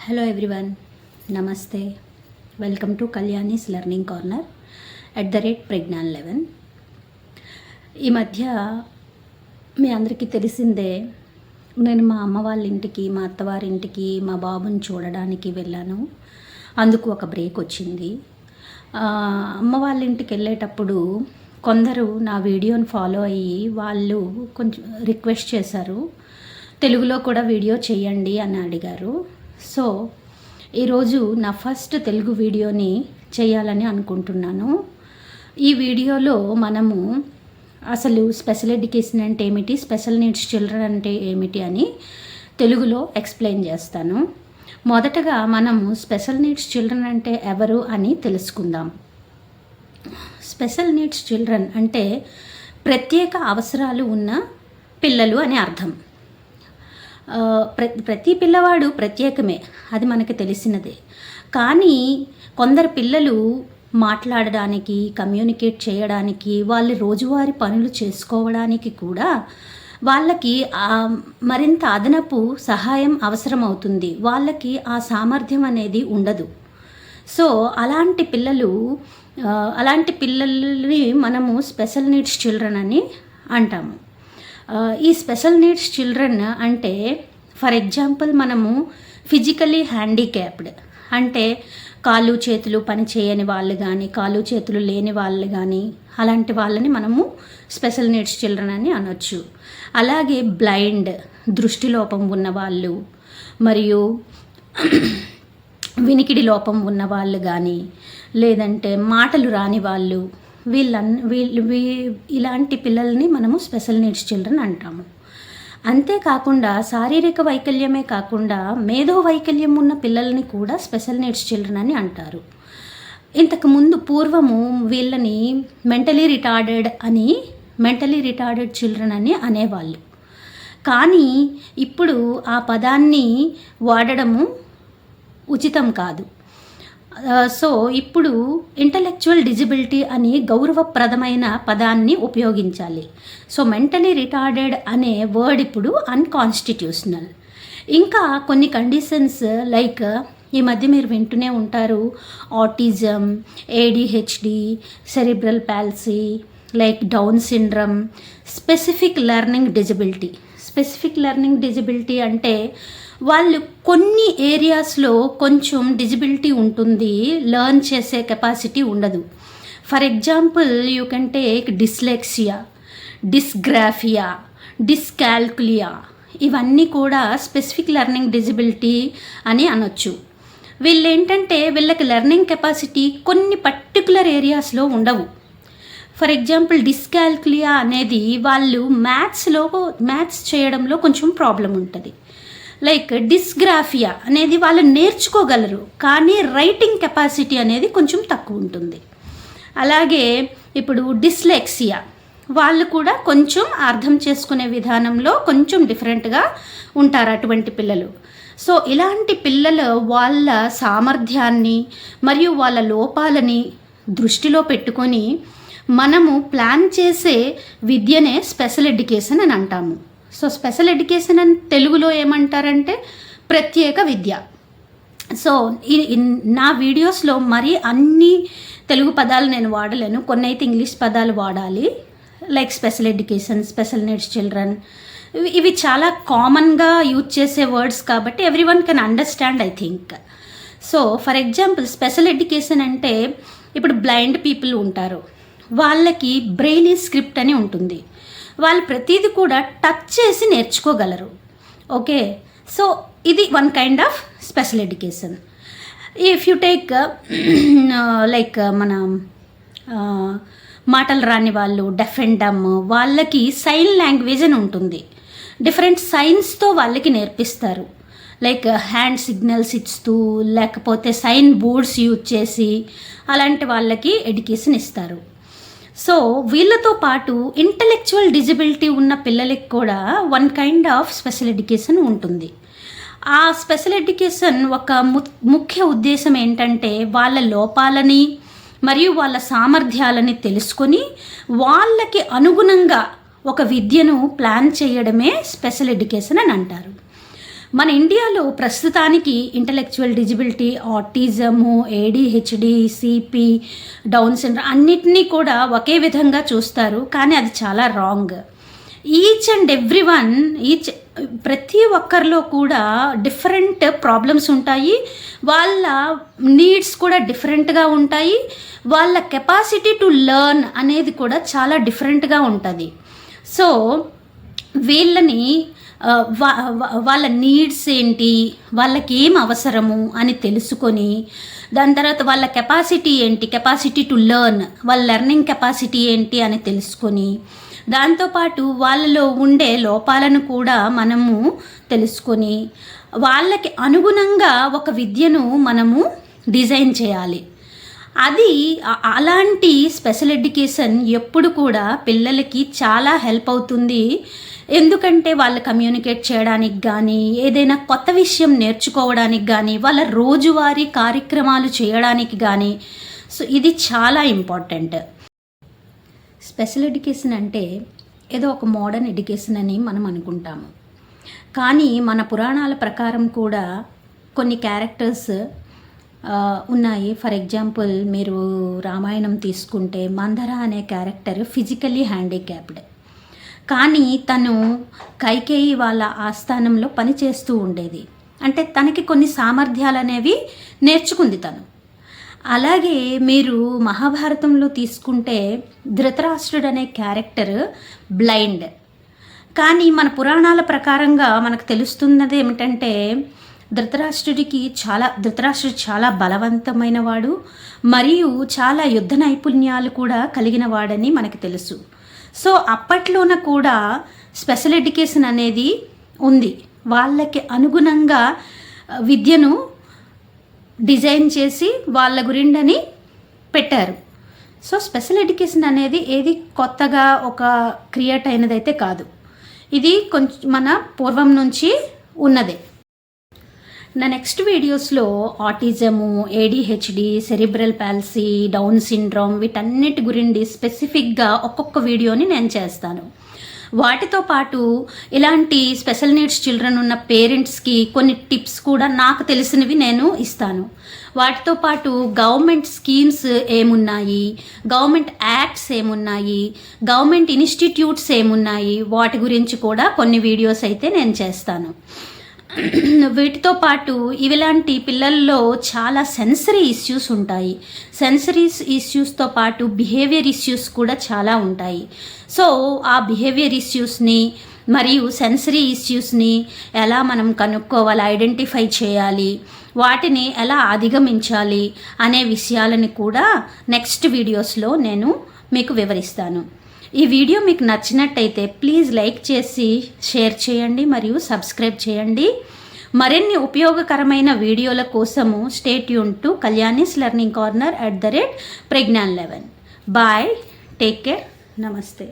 Hello everyone, నమస్తే. Welcome to Kalyani's learning corner @Pregnan11. ఈ మధ్య మీ అందరికీ తెలిసిందే, నేను మా అమ్మ వాళ్ళ ఇంటికి, మా అత్తవారింటికి మా బాబుని చూడడానికి వెళ్ళాను. అందుకు ఒక బ్రేక్ వచ్చింది. అమ్మ వాళ్ళ ఇంటికి వెళ్ళేటప్పుడు కొందరు నా వీడియోని ఫాలో అయ్యి వాళ్ళు కొంచెం రిక్వెస్ట్ చేశారు, తెలుగులో కూడా వీడియో చేయండి అని అడిగారు. సో ఈరోజు నా ఫస్ట్ తెలుగు వీడియోని చేయాలని అనుకుంటున్నాను. ఈ వీడియోలో మనము అసలు స్పెషల్ ఎడ్యుకేషన్ అంటే ఏమిటి, స్పెషల్ నీడ్స్ చిల్డ్రన్ అంటే ఏమిటి అని తెలుగులో ఎక్స్ప్లెయిన్ చేస్తాను. మొదటగా మనము స్పెషల్ నీడ్స్ చిల్డ్రన్ అంటే ఎవరు అని తెలుసుకుందాం. స్పెషల్ నీడ్స్ చిల్డ్రన్ అంటే ప్రత్యేక అవసరాలు ఉన్న పిల్లలు అని అర్థం. ప్రతి పిల్లవాడు ప్రత్యేకమే, అది మనకు తెలిసినదే. కానీ కొందరు పిల్లలు మాట్లాడడానికి, కమ్యూనికేట్ చేయడానికి, వాళ్ళ రోజువారీ పనులు చేసుకోవడానికి కూడా వాళ్ళకి మరింత అదనపు సహాయం అవసరమవుతుంది. వాళ్ళకి ఆ సామర్థ్యం అనేది ఉండదు. సో అలాంటి పిల్లల్ని మనము స్పెషల్ నీడ్స్ చిల్డ్రన్ అని అంటాము. ఈ స్పెషల్ నీడ్స్ చిల్డ్రన్ అంటే ఫర్ ఎగ్జాంపుల్ మనము ఫిజికలీ హ్యాండిక్యాప్డ్ అంటే కాళ్ళు చేతులు పని చేయని వాళ్ళు కానీ, కాళ్ళు చేతులు లేని వాళ్ళు కానీ, అలాంటి వాళ్ళని మనము స్పెషల్ నీడ్స్ చిల్డ్రన్ అని అనొచ్చు. అలాగే బ్లైండ్ దృష్టి లోపం ఉన్నవాళ్ళు, మరియు వినికిడి లోపం ఉన్నవాళ్ళు కానీ, లేదంటే మాటలు రాని వాళ్ళు, ఇలాంటి పిల్లల్ని మనము స్పెషల్ నీడ్స్ చిల్డ్రన్ అంటాము. అంతేకాకుండా శారీరక వైకల్యమే కాకుండా మేధో వైకల్యం ఉన్న పిల్లల్ని కూడా స్పెషల్ నీడ్స్ చిల్డ్రన్ అని అంటారు. ఇంతకుముందు పూర్వము వీళ్ళని మెంటలీ రిటార్డెడ్ చిల్డ్రన్ అని అనేవాళ్ళు. కానీ ఇప్పుడు ఆ పదాన్ని వాడడము ఉచితం కాదు. సో ఇప్పుడు ఇంటలెక్చువల్ డిజబిలిటీ అని గౌరవప్రదమైన పదాన్ని ఉపయోగించాలి. సో మెంటలీ రిటార్డెడ్ అనే వర్డ్ ఇప్పుడు అన్కాన్స్టిట్యూషనల్. ఇంకా కొన్ని కండిషన్స్ లైక్ ఈ మధ్య మీరు వింటూనే ఉంటారు, autism, ADHD, cerebral palsy, like down syndrome, specific learning disability అంటే వాళ్ళు కొన్ని ఏరియాస్లో కొంచెం డిజబిలిటీ ఉంటుంది, లెర్న్ చేసే కెపాసిటీ ఉండదు. For example you can take dyslexia, dysgraphia, డిస్కాల్కులియా. ఇవన్నీ కూడా స్పెసిఫిక్ లెర్నింగ్ డిజబిలిటీ అని అనొచ్చు. వీళ్ళకి లెర్నింగ్ కెపాసిటీ కొన్ని పర్టికులర్ ఏరియాస్లో ఉండవు. ఫర్ ఎగ్జాంపుల్ డిస్కాల్కులియా అనేది వాళ్ళు మ్యాథ్స్ చేయడంలో కొంచెం ప్రాబ్లం ఉంటుంది. లైక్ డిస్గ్రాఫియా అనేది వాళ్ళు నేర్చుకోగలరు, కానీ రైటింగ్ కెపాసిటీ అనేది కొంచెం తక్కువ ఉంటుంది. అలాగే ఇప్పుడు డిస్లెక్సియా, వాళ్ళు కూడా కొంచెం అర్థం చేసుకునే విధానంలో కొంచెం డిఫరెంట్గా ఉంటారు అటువంటి పిల్లలు. సో ఇలాంటి పిల్లలు వాళ్ళ సామర్థ్యాన్ని మరియు వాళ్ళ లోపాలని దృష్టిలో పెట్టుకొని మనము ప్లాన్ చేసే విద్యనే స్పెషల్ ఎడ్యుకేషన్ అని అంటాము. సో స్పెషల్ ఎడ్యుకేషన్ అని తెలుగులో ఏమంటారంటే ప్రత్యేక విద్య. సో నా వీడియోస్లో మరి అన్ని తెలుగు పదాలు నేను వాడలేను, కొన్ని అయితే ఇంగ్లీష్ పదాలు వాడాలి. Like special education, special needs children, ఇవి చాలా కామన్గా యూజ్ చేసే వర్డ్స్ కాబట్టి everyone can understand I think. So for example special education అంటే ఇప్పుడు బ్లైండ్ పీపుల్ ఉంటారు, వాళ్ళకి బ్రెయిలీ స్క్రిప్ట్ అని ఉంటుంది. వాళ్ళు ప్రతిదీ కూడా టచ్ చేసి నేర్చుకోగలరు. ఓకే, సో ఇది one kind of special education. If you take like మన మాటలు రాని వాళ్ళు, డెఫ్ అండ్ డమ్, వాళ్ళకి సైన్ లాంగ్వేజ్ అని ఉంటుంది. డిఫరెంట్ సైన్స్తో వాళ్ళకి నేర్పిస్తారు. లైక్ హ్యాండ్ సిగ్నల్స్ ఇస్తూ, లేకపోతే సైన్ బోర్డ్స్ యూజ్ చేసి అలాంటి వాళ్ళకి ఎడ్యుకేషన్ ఇస్తారు. సో వీళ్ళతో పాటు ఇంటలెక్చువల్ డిజబిలిటీ ఉన్న పిల్లలకి కూడా one kind of special education ఉంటుంది. ఆ స్పెషల్ ఎడ్యుకేషన్ ఒక ముఖ్య ఉద్దేశం ఏంటంటే వాళ్ళ లోపాలని మరియు వాళ్ళ సామర్థ్యాలని తెలుసుకొని వాళ్ళకి అనుగుణంగా ఒక విద్యను ప్లాన్ చేయడమే స్పెషల్ ఎడ్యుకేషన్ అని అంటారు. మన ఇండియాలో ప్రస్తుతానికి intellectual disability, ఆటిజము, ADHD, CP, down syndrome అన్నిటినీ కూడా ఒకే విధంగా చూస్తారు. కానీ అది చాలా wrong. Each and every one, ప్రతి ఒక్కరిలో కూడా డిఫరెంట్ ప్రాబ్లమ్స్ ఉంటాయి. వాళ్ళ నీడ్స్ కూడా డిఫరెంట్గా ఉంటాయి. వాళ్ళ కెపాసిటీ టు లెర్న్ అనేది కూడా చాలా డిఫరెంట్గా ఉంటుంది. సో వీళ్ళని వాళ్ళ నీడ్స్ ఏంటి, వాళ్ళకి ఏం అవసరము అని తెలుసుకొని, దాని తర్వాత వాళ్ళ కెపాసిటీ ఏంటి, కెపాసిటీ టు లెర్న్, వాళ్ళ లెర్నింగ్ కెపాసిటీ ఏంటి అని తెలుసుకొని, దాంతోపాటు వాళ్ళలో ఉండే లోపాలను కూడా మనము తెలుసుకొని, వాళ్ళకి అనుగుణంగా ఒక విద్యను మనము డిజైన్ చేయాలి. అది అలాంటి స్పెషల్ ఎడ్యుకేషన్ ఎప్పుడు కూడా పిల్లలకి చాలా హెల్ప్ అవుతుంది. ఎందుకంటే వాళ్ళు కమ్యూనికేట్ చేయడానికి కానీ, ఏదైనా కొత్త విషయం నేర్చుకోవడానికి కానీ, వాళ్ళ రోజువారీ కార్యక్రమాలు చేయడానికి కానీ, సో ఇది చాలా ఇంపార్టెంట్. స్పెషల్ ఎడ్యుకేషన్ అంటే ఏదో ఒక మోడర్న్ ఎడ్యుకేషన్ అని మనం అనుకుంటాము. కానీ మన పురాణాల ప్రకారం కూడా కొన్ని క్యారెక్టర్స్ ఉన్నాయి. ఫర్ ఎగ్జాంపుల్ మీరు రామాయణం తీసుకుంటే మందర అనే క్యారెక్టర్ ఫిజికల్లీ హ్యాండిక్యాప్డ్, కానీ తను కైకేయి వాళ్ళ ఆస్థానంలో పనిచేస్తూ ఉండేది. అంటే తనకి కొన్ని సామర్థ్యాలు అనేవి నేర్చుకుంది తను. అలాగే మీరు మహాభారతంలో తీసుకుంటే ధృతరాష్ట్రుడు అనే క్యారెక్టర్ బ్లైండ్, కానీ మన పురాణాల ప్రకారంగా మనకు తెలుస్తున్నది ఏమిటంటే ధృతరాష్ట్రుడు చాలా బలవంతమైన వాడు మరియు చాలా యుద్ధ నైపుణ్యాలు కూడా కలిగిన వాడని మనకు తెలుసు. సో అప్పట్లోన కూడా స్పెషల్ ఎడ్యుకేషన్ అనేది ఉంది. వాళ్ళకి అనుగుణంగా విద్యను డిజైన్ చేసి వాళ్ళ గురిండని పెట్టారు. సో స్పెషల్ ఎడ్యుకేషన్ అనేది ఏది కొత్తగా ఒక క్రియేట్ అయినదైతే కాదు. ఇది కొంచెం మన పూర్వం నుంచి ఉన్నదే. నా నెక్స్ట్ వీడియోస్లో ఆటిజము, ADHD, cerebral policy, down syndrome వీటన్నిటి గురించి స్పెసిఫిక్గా ఒక్కొక్క వీడియోని నేను చేస్తాను. వాటితో పాటు ఇలాంటి స్పెషల్ నీడ్స్ చిల్డ్రన్ ఉన్న పేరెంట్స్కి కొన్ని టిప్స్ కూడా నాకు తెలిసినవి నేను ఇస్తాను. వాటితో పాటు గవర్నమెంట్ స్కీమ్స్ ఏమున్నాయి, గవర్నమెంట్ యాక్ట్స్ ఏమున్నాయి, గవర్నమెంట్ ఇన్స్టిట్యూట్స్ ఏమున్నాయి, వాటి గురించి కూడా కొన్ని వీడియోస్ అయితే నేను చేస్తాను. వీటితో పాటు ఇలాంటి పిల్లల్లో చాలా సెన్సరీ ఇష్యూస్ ఉంటాయి. సెన్సరీ ఇష్యూస్తో పాటు బిహేవియర్ ఇష్యూస్ కూడా చాలా ఉంటాయి. సో ఆ బిహేవియర్ ఇష్యూస్ని మరియు సెన్సరీ ఇష్యూస్ని ఎలా మనం కనుక్కోవాలి, ఐడెంటిఫై చేయాలి, వాటిని ఎలా అధిగమించాలి అనే విషయాలని కూడా నెక్స్ట్ వీడియోస్లో నేను మీకు వివరిస్తాను. ఈ వీడియో మీకు నచ్చినట్టయితే ప్లీజ్ లైక్ చేసి షేర్ చేయండి మరియు సబ్స్క్రైబ్ చేయండి. మరిన్ని ఉపయోగకరమైన వీడియోల కోసము stay tune to Kalyani's learning corner @Pregnan11. Bye, take care, నమస్తే.